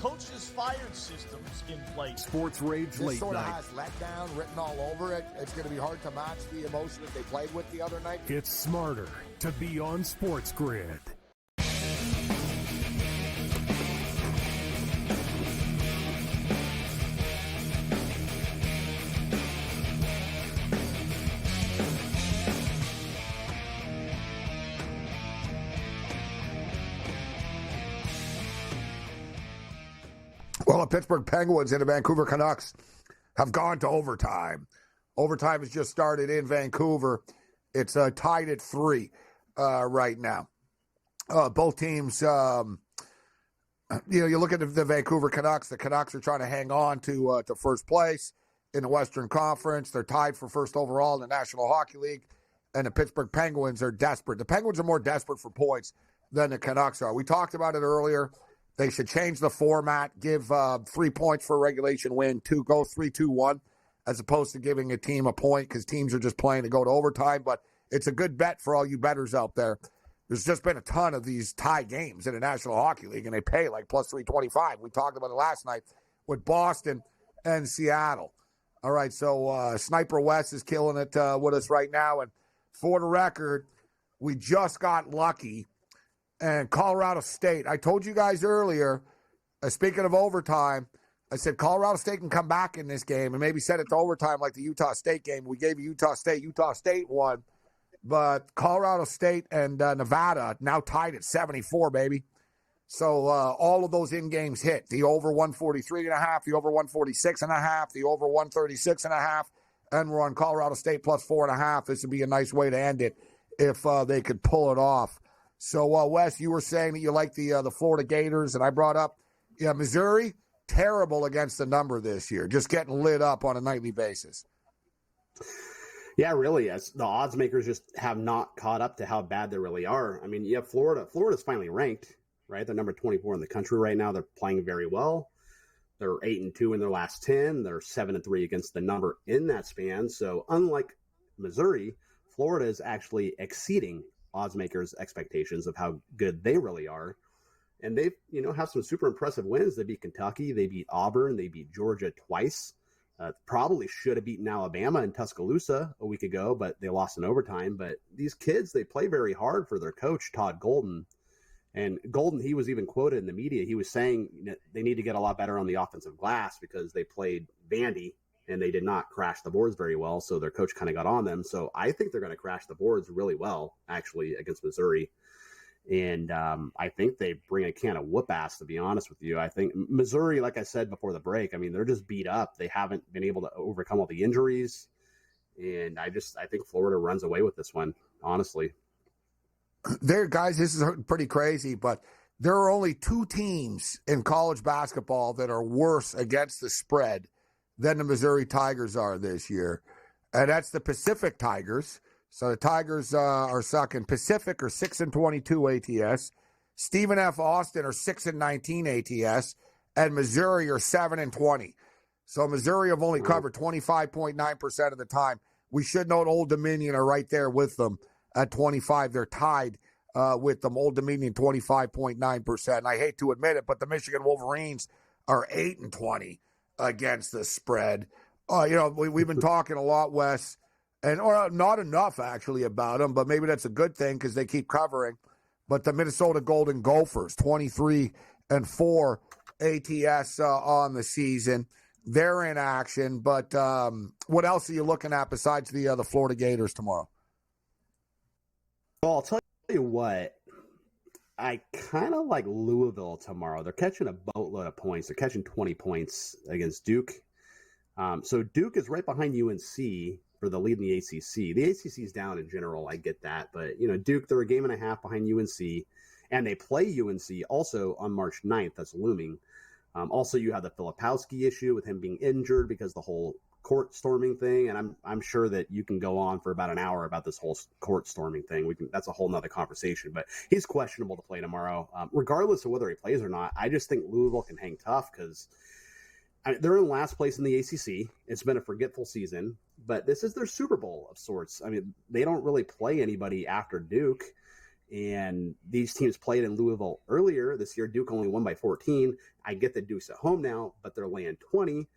S13: coaches fired systems in place.
S5: SportsRage
S1: This
S5: late
S1: sort of
S5: night.
S1: has letdown written all over it. It's going to be hard to match the emotion that they played with the other night.
S5: It's smarter to be on SportsGrid.
S1: Well, the Pittsburgh Penguins and the Vancouver Canucks have gone to overtime. Overtime has just started in Vancouver. It's tied at 3 right now. Both teams, you look at the Vancouver Canucks. The Canucks are trying to hang on to first place in the Western Conference. They're tied for first overall in the National Hockey League. And the Pittsburgh Penguins are desperate. The Penguins are more desperate for points than the Canucks are. We talked about it earlier. They should change the format, give 3 points for a regulation win, go 3-2-1, as opposed to giving a team a point because teams are just playing to go to overtime. But it's a good bet for all you bettors out there. There's just been a ton of these tie games in the National Hockey League, and they pay like plus 325. We talked about it last night with Boston and Seattle. All right, so Sniper West is killing it with us right now. And for the record, we just got lucky. And Colorado State, I told you guys earlier, speaking of overtime, I said Colorado State can come back in this game and maybe set it to overtime like the Utah State game. We gave you Utah State won, but Colorado State and Nevada now tied at 74, baby. So all of those in-games hit. The over 143.5, the over 146.5, the over 136.5, and we're on Colorado State plus 4.5. This would be a nice way to end it if they could pull it off. So, Wes, you were saying that you like the Florida Gators, and I brought up, Missouri, terrible against the number this year, just getting lit up on a nightly basis.
S16: Yeah, really. As the odds makers just have not caught up to how bad they really are. I mean, you have Florida. Florida's finally ranked, right? They're number 24 in the country right now. They're playing very well. They're 8-2 in their last 10. They're 7-3 against the number in that span. So, unlike Missouri, Florida is actually exceeding odds makers' expectations of how good they really are. And they, have some super impressive wins. They beat Kentucky. They beat Auburn. They beat Georgia twice. Probably should have beaten Alabama in Tuscaloosa a week ago, but they lost in overtime. But these kids, they play very hard for their coach, Todd Golden. And Golden, he was even quoted in the media. He was saying they need to get a lot better on the offensive glass because they played Vandy and they did not crash the boards very well. So their coach kind of got on them. So I think they're going to crash the boards really well, actually, against Missouri. And I think they bring a can of whoop ass, to be honest with you. I think Missouri, like I said before the break, I mean, they're just beat up. They haven't been able to overcome all the injuries. And I think Florida runs away with this one, honestly.
S1: Guys, this is pretty crazy, but there are only 2 teams in college basketball that are worse against the spread than the Missouri Tigers are this year. And that's the Pacific Tigers. So the Tigers are sucking. Pacific are 6-22 ATS. Stephen F. Austin are 6-19 ATS. And Missouri are 7-20. So Missouri have only covered 25.9% of the time. We should note Old Dominion are right there with them at 25. They're tied with them. Old Dominion 25.9%. I hate to admit it, but the Michigan Wolverines are 8-20 against the spread. We've been talking a lot, Wes, or not enough actually about them, but maybe that's a good thing because they keep covering. But the Minnesota Golden Gophers, 23-4 ATS on the season. They're in action. But what else are you looking at besides the Florida Gators tomorrow?
S16: Well, I'll tell you what. I kind of like Louisville tomorrow. They're catching a boatload of points. They're catching 20 points against Duke. So Duke is right behind UNC for the lead in the ACC. The ACC is down in general. I get that. But, Duke, they're a game and a half behind UNC. And they play UNC also on March 9th. That's looming. Also, you have the Filipowski issue with him being injured because the whole court storming thing, and I'm sure that you can go on for about an hour about this whole court storming thing. That's a whole nother conversation, but he's questionable to play tomorrow. Regardless of whether he plays or not, I just think Louisville can hang tough because they're in last place in the ACC. It's been a forgetful season, but this is their Super Bowl of sorts. I mean, they don't really play anybody after Duke. And these teams played in Louisville earlier this year. Duke only won by 14. I get that Duke's at home now, but they're laying 20.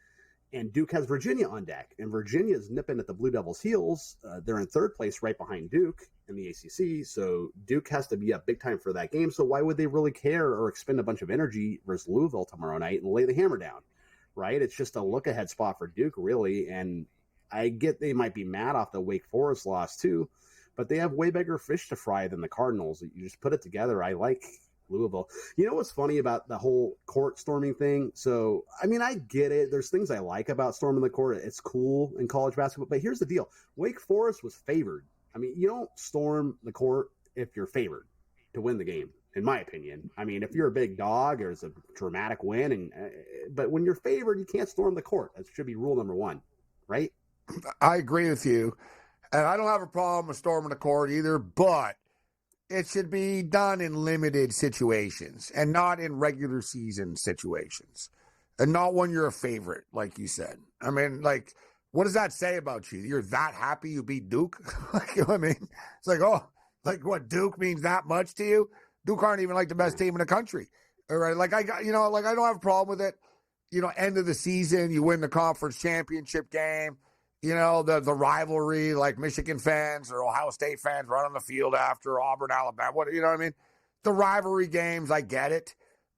S16: And Duke has Virginia on deck. And Virginia's nipping at the Blue Devils' heels. They're in third place right behind Duke in the ACC. So Duke has to be up big time for that game. So why would they really care or expend a bunch of energy versus Louisville tomorrow night and lay the hammer down, right? It's just a look-ahead spot for Duke, really. And I get they might be mad off the Wake Forest loss, too. But they have way bigger fish to fry than the Cardinals. You just put it together. I like Louisville. You know what's funny about the whole court storming thing? So, I mean, I get it. There's things I like about storming the court. It's cool in college basketball. But here's the deal. Wake Forest was favored. I mean, you don't storm the court if you're favored to win the game, in my opinion. I mean, if you're a big dog, there's a dramatic win. But when you're favored, you can't storm the court. That should be rule number one, right?
S1: I agree with you. And I don't have a problem with storming the court either, but it should be done in limited situations and not in regular season situations. And not when you're a favorite, like you said. I mean, like, what does that say about you? You're that happy you beat Duke? Like, you know what I mean? It's like, oh, like what, Duke means that much to you? Duke aren't even like the best team in the country. All right. Like, I don't have a problem with it. You know, end of the season, you win the conference championship game. You know, the rivalry, like Michigan fans or Ohio State fans run on the field after Auburn, Alabama. You know what I mean? The rivalry games, I get it,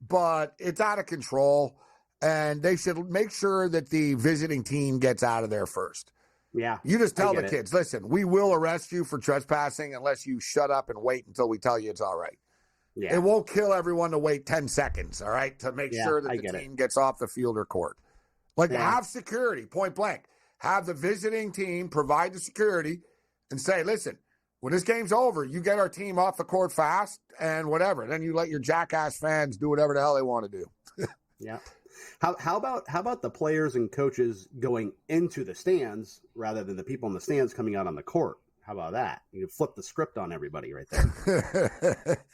S1: but it's out of control, and they should make sure that the visiting team gets out of there first.
S16: Yeah.
S1: You just tell the kids, listen, we will arrest you for trespassing unless you shut up and wait until we tell you it's all right. Yeah. It won't kill everyone to wait 10 seconds, all right, to make sure that the team gets off the field or court. Like, have security, point blank. Have the visiting team provide the security and say, listen, when this game's over, you get our team off the court fast and whatever. Then you let your jackass fans do whatever the hell they want to do.
S16: Yeah. How about the players and coaches going into the stands rather than the people in the stands coming out on the court? How about that? You flip the script on everybody right there.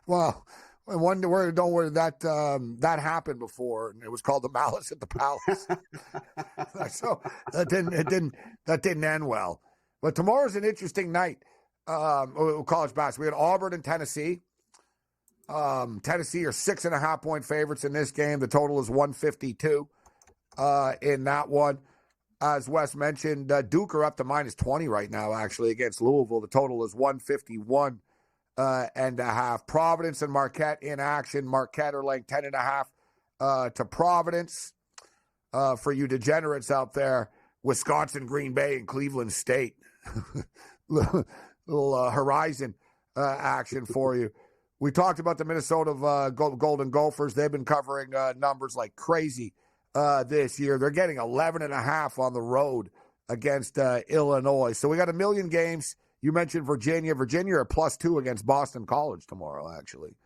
S1: Well, don't worry, that happened before, and it was called the Malice at the Palace. So that didn't end well. But tomorrow's an interesting night. College basketball. We had Auburn and Tennessee. Tennessee are 6.5-point favorites in this game. The total is 152 in that one. As Wes mentioned, Duke are up to -20 right now, actually, against Louisville. The total is 151. And a half. Providence and Marquette in action. Marquette are laying 10.5 to Providence. For you degenerates out there, Wisconsin, Green Bay, and Cleveland State. little Horizon action for you. We talked about the Minnesota Golden Gophers. They've been covering numbers like crazy this year. They're getting 11.5 on the road against Illinois. So we got 1 million games. You mentioned Virginia. Virginia are +2 against Boston College tomorrow, actually.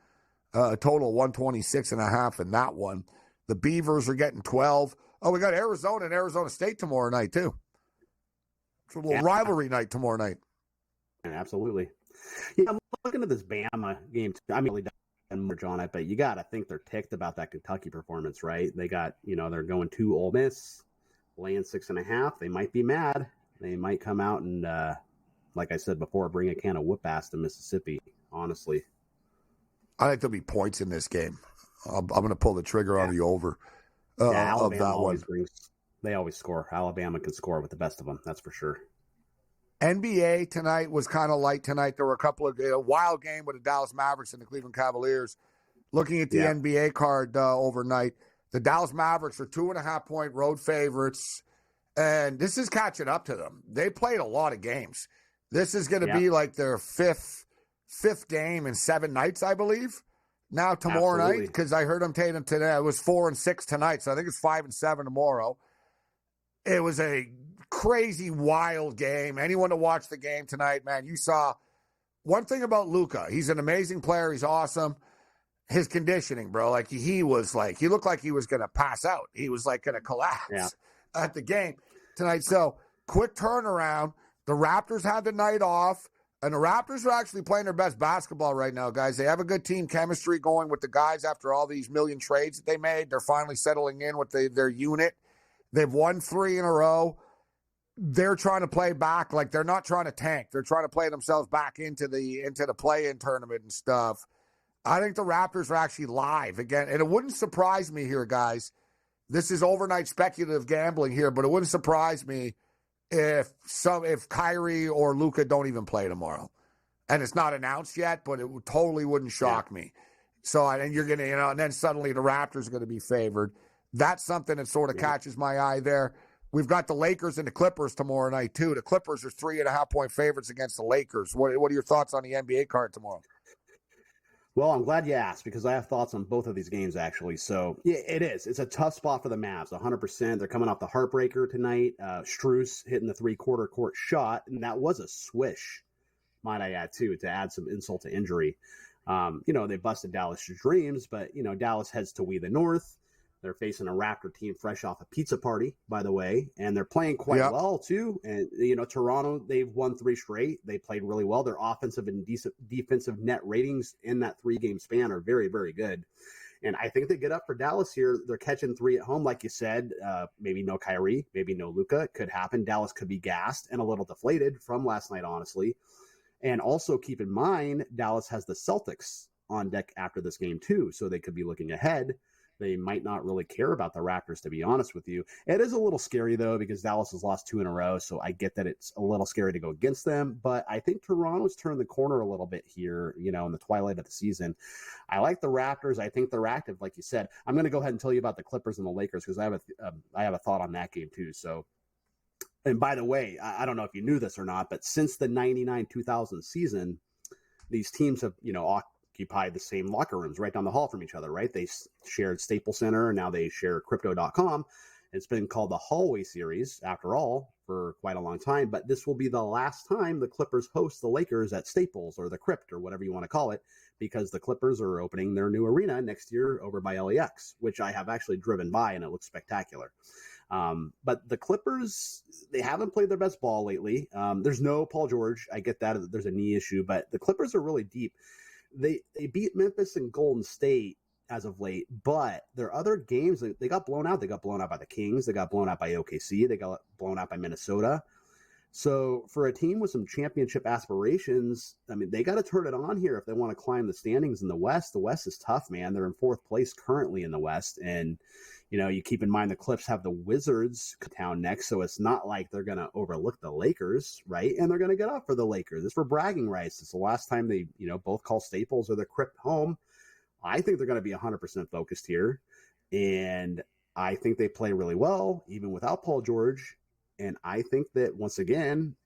S1: A total of 126.5 in that one. The Beavers are getting 12. Oh, we got Arizona and Arizona State tomorrow night, too. It's a little rivalry night tomorrow night.
S16: Yeah, absolutely. Yeah, I'm looking at this Bama game, too. I'm really done much on it, but you got to think they're ticked about that Kentucky performance, right? They got, they're going to Ole Miss, laying 6.5. They might be mad. They might come out and, like I said before, bring a can of whoop ass to Mississippi, honestly.
S1: I think there'll be points in this game. I'm going to pull the trigger on the over
S16: Alabama
S1: of that one.
S16: They always score. Alabama can score with the best of them, that's for sure.
S1: NBA tonight was kind of light tonight. There were a couple of wild game with the Dallas Mavericks and the Cleveland Cavaliers. Looking at the NBA card overnight, the Dallas Mavericks are 2.5-point road favorites, and this is catching up to them. They played a lot of games. This is going to be like their fifth game in 7 nights, I believe. Now tomorrow night, because I heard them taking today. It was 4 and 6 tonight, so I think it's 5 and 7 tomorrow. It was a crazy, wild game. Anyone to watch the game tonight, man, you saw one thing about Luka. He's an amazing player. He's awesome. His conditioning, bro, like he looked like he was going to pass out. He was like going to collapse at the game. tonight. So, quick turnaround. The Raptors had the night off, and the Raptors are actually playing their best basketball right now, guys. They have a good team chemistry going with the guys after all these million trades that they made. They're finally settling in with their unit. They've won 3 in a row. They're trying to play back. Like, they're not trying to tank. They're trying to play themselves back into the play-in tournament and stuff. I think the Raptors are actually live again. And it wouldn't surprise me here, guys. This is overnight speculative gambling here, but it wouldn't surprise me if Kyrie or Luka don't even play tomorrow. And it's not announced yet, but it totally wouldn't shock me. So, and you're going to, and then suddenly the Raptors are going to be favored. That's something that sort of catches my eye there. We've got the Lakers and the Clippers tomorrow night, too. The Clippers are 3.5-point favorites against the Lakers. What are your thoughts on the NBA card tomorrow?
S16: Well, I'm glad you asked because I have thoughts on both of these games, actually. So, yeah, it is. It's a tough spot for the Mavs, 100%. They're coming off the heartbreaker tonight. Strus hitting the three-quarter court shot, and that was a swish, might I add, too, to add some insult to injury. They busted Dallas' dreams, but, Dallas heads to We the North. They're facing a Raptor team fresh off a pizza party, by the way, and they're playing quite well, too. And, Toronto, they've won 3 straight. They played really well. Their offensive and defensive net ratings in that 3-game span are very, very good. And I think they get up for Dallas here. They're catching 3 at home, like you said. Maybe no Kyrie, maybe no Luka. It could happen. Dallas could be gassed and a little deflated from last night, honestly. And also keep in mind, Dallas has the Celtics on deck after this game, too, so they could be looking ahead. They might not really care about the Raptors, to be honest with you. It is a little scary, though, because Dallas has lost 2 in a row, so I get that it's a little scary to go against them. But I think Toronto's turned the corner a little bit here, in the twilight of the season. I like the Raptors. I think they're active, like you said. I'm going to go ahead and tell you about the Clippers and the Lakers because I have a thought on that game, too. So, and by the way, I don't know if you knew this or not, but since the 99-2000 season, these teams have, occupied the same locker rooms right down the hall from each other, right? They shared Staples Center, and now they share Crypto.com. It's been called the Hallway Series, after all, for quite a long time, but this will be the last time the Clippers host the Lakers at Staples or the Crypt or whatever you want to call it, because the Clippers are opening their new arena next year over by LAX, which I have actually driven by, and it looks spectacular. But the Clippers, they haven't played their best ball lately. There's no Paul George. I get that. There's a knee issue, but the Clippers are really deep. They beat Memphis and Golden State as of late, but their other games, they got blown out. They got blown out by the Kings. They got blown out by OKC. They got blown out by Minnesota. So for a team with some championship aspirations, I mean, they got to turn it on here if they want to climb the standings in the West. The West is tough, man. They're in 4th place currently in the West. And, you keep in mind the Clips have the Wizards town next, so it's not like they're going to overlook the Lakers, right? And they're going to get up for the Lakers. It's for bragging rights. It's the last time they, both call Staples or the Crypt home. I think they're going to be 100% focused here. And I think they play really well, even without Paul George. And I think that, once again,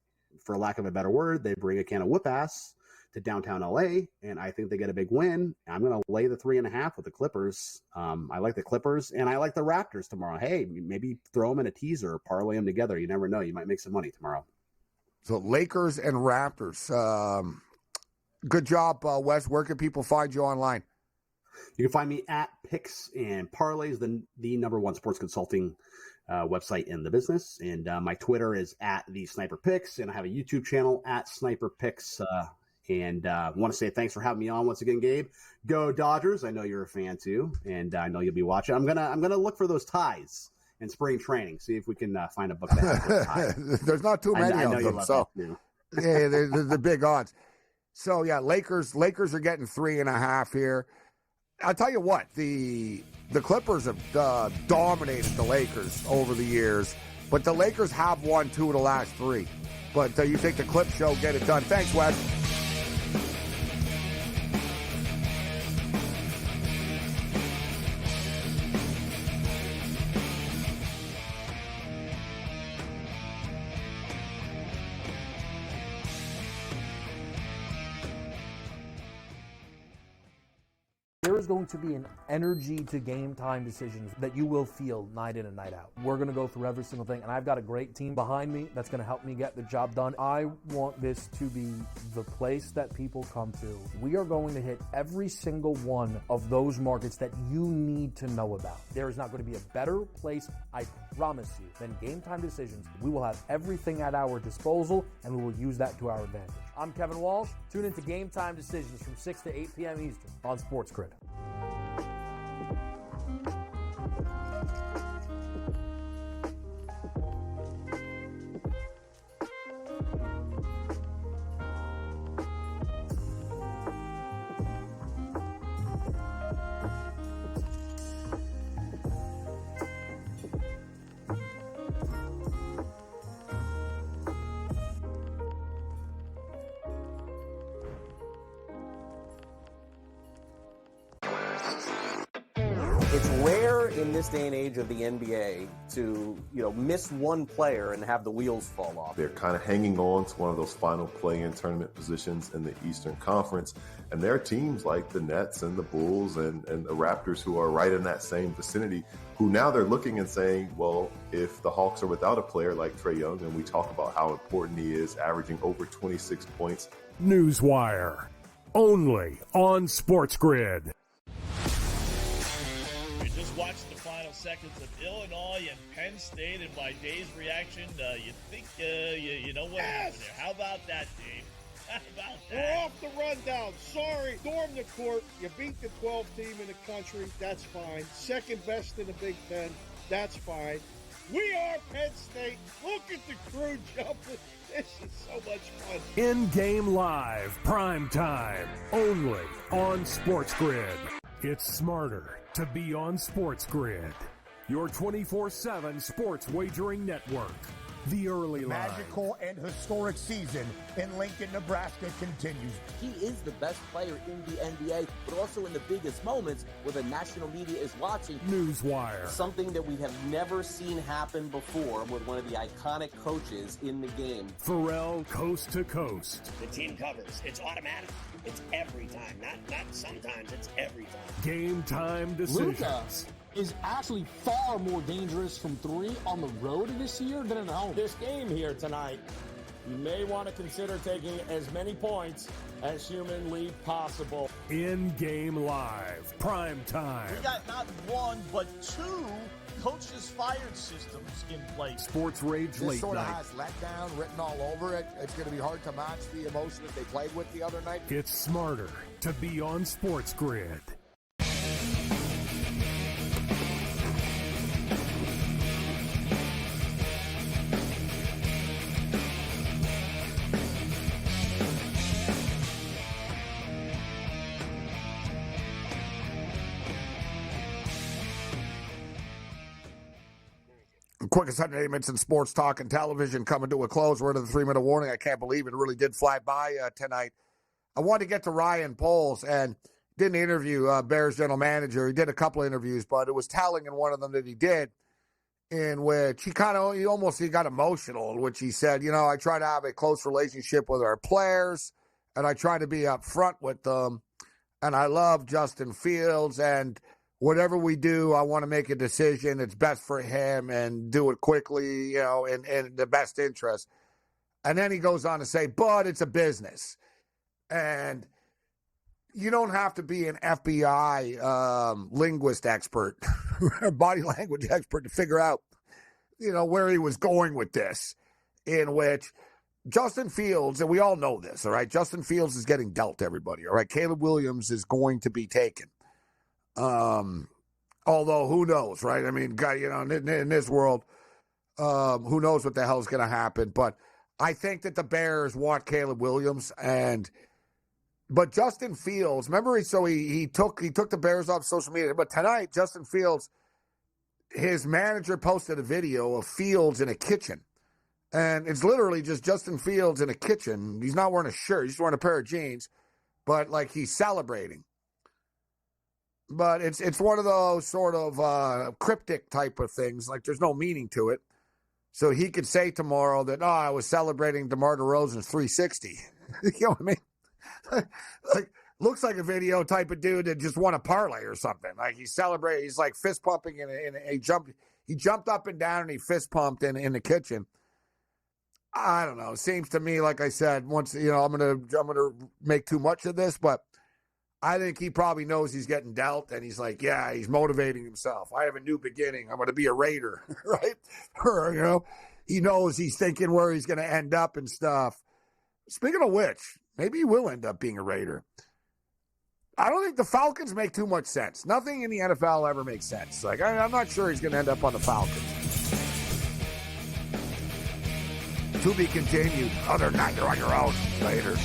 S16: for lack of a better word, they bring a can of whoop ass to downtown LA, and I think they get a big win. I'm going to lay the 3.5 with the Clippers. I like the Clippers, and I like the Raptors tomorrow. Hey, maybe throw them in a teaser or parlay them together. You never know. You might make some money tomorrow.
S1: So Lakers and Raptors. Good job, Wes. Where can people find you online?
S16: You can find me at Picks and Parlays, the number 1 sports consulting website in the business. And my Twitter is at the Sniper Picks, and I have a YouTube channel at Sniper Picks. And I want to say thanks for having me on once again, Gabe. Go Dodgers! I know you're a fan too, and I know you'll be watching. I'm gonna look for those ties in spring training. See if we can find a book that has those ties.
S1: There's not too many of them, so yeah, they're the big odds. So yeah, Lakers are getting 3.5 here. I'll tell you what, the Clippers have dominated the Lakers over the years, but the Lakers have won 2 of the last 3. But you think the Clip Show get it done? Thanks, Wes.
S2: There is going to be an energy to game time decisions that you will feel night in and night out. We're going to go through every single thing, and I've got a great team behind me that's going to help me get the job done. I want this to be the place that people come to. We are going to hit every single one of those markets that you need to know about. There is not going to be a better place, I promise you, than Game Time Decisions. We will have everything at our disposal, and we will use that to our advantage. I'm Kevin Walsh. Tune into Game Time Decisions from 6 to 8 p.m. Eastern on SportsGrid.
S3: It's rare in this day and age of the NBA to, miss one player and have the wheels fall off.
S4: They're kind of hanging on to one of those final play-in tournament positions in the Eastern Conference. And there are teams like the Nets and the Bulls and the Raptors who are right in that same vicinity, who now they're looking and saying, well, if the Hawks are without a player like Trae Young, and we talk about how important he is, averaging over 26 points.
S5: Newswire, only on SportsGrid.
S6: Just watched the final seconds of Illinois and Penn State, and by Dave's reaction, you think you know what happened there. How about that, Dave? How about that?
S7: We're off the rundown. Sorry. Storm the court. You beat the 12th team in the country. That's fine. Second best in the Big Ten. That's fine. We are Penn State. Look at the crew jumping. This is so much fun.
S5: In-game live, prime time, only on SportsGrid. It's smarter to be on SportsGrid, your 24/7 sports wagering network. The early line.
S8: Magical and historic season in Lincoln, Nebraska continues.
S9: He is the best player in the NBA, but also in the biggest moments where the national media is watching.
S5: Newswire.
S3: Something that we have never seen happen before with one of the iconic coaches in the game.
S5: Pharrell, coast to coast.
S10: The team covers. It's automatic. It's every time. Not sometimes. It's every time.
S5: Game time decisions.
S11: Luka is actually far more dangerous from three on the road this year than at home.
S12: This game here tonight, you may want to consider taking as many points as humanly possible.
S5: In-game live, prime time.
S13: We got not one, but two coaches fired systems in place.
S5: SportsRage late
S1: This sort of
S5: night.
S1: has letdown written all over it. It's going to be hard to match the emotion that they played with the other night.
S5: It's smarter to be on SportsGrid.
S1: Quickest 180 minutes in sports talk and television coming to a close. We're into the 3-minute warning. I can't believe it really did fly by tonight. I wanted to get to Ryan Poles and did an interview, Bears general manager. He did a couple of interviews, but it was telling in one of them that he did, in which he got emotional, in which he said, I try to have a close relationship with our players, and I try to be upfront with them, and I love Justin Fields, and whatever we do, I want to make a decision. It's best for him and do it quickly, in the best interest. And then he goes on to say, but it's a business. And you don't have to be an FBI linguist expert, body language expert to figure out, where he was going with this, in which Justin Fields, and we all know this, all right? Justin Fields is getting dealt, everybody, all right? Caleb Williams is going to be taken. Although who knows, right? I mean, in this world, who knows what the hell is going to happen? But I think that the Bears want Caleb Williams, but Justin Fields, remember, he took the Bears off social media. But tonight, Justin Fields, his manager posted a video of Fields in a kitchen, and it's literally just Justin Fields in a kitchen. He's not wearing a shirt; he's wearing a pair of jeans, but like he's celebrating. But it's one of those sort of cryptic type of things. Like there's no meaning to it. So he could say tomorrow that, I was celebrating DeMar DeRozan's 360. You know what I mean? looks like a video type of dude that just won a parlay or something. Like he's celebrating, he's like fist pumping, and he jumped up and down and he fist pumped in the kitchen. I don't know. It seems to me, like I said, once I'm gonna make too much of this, but I think he probably knows he's getting dealt, and he's like, yeah, he's motivating himself. I have a new beginning. I'm going to be a Raider, right? Or, he knows he's thinking where he's going to end up and stuff. Speaking of which, maybe he will end up being a Raider. I don't think the Falcons make too much sense. Nothing in the NFL ever makes sense. Like, I'm not sure he's going to end up on the Falcons. To be continued. Other than that, you're on your own. Later.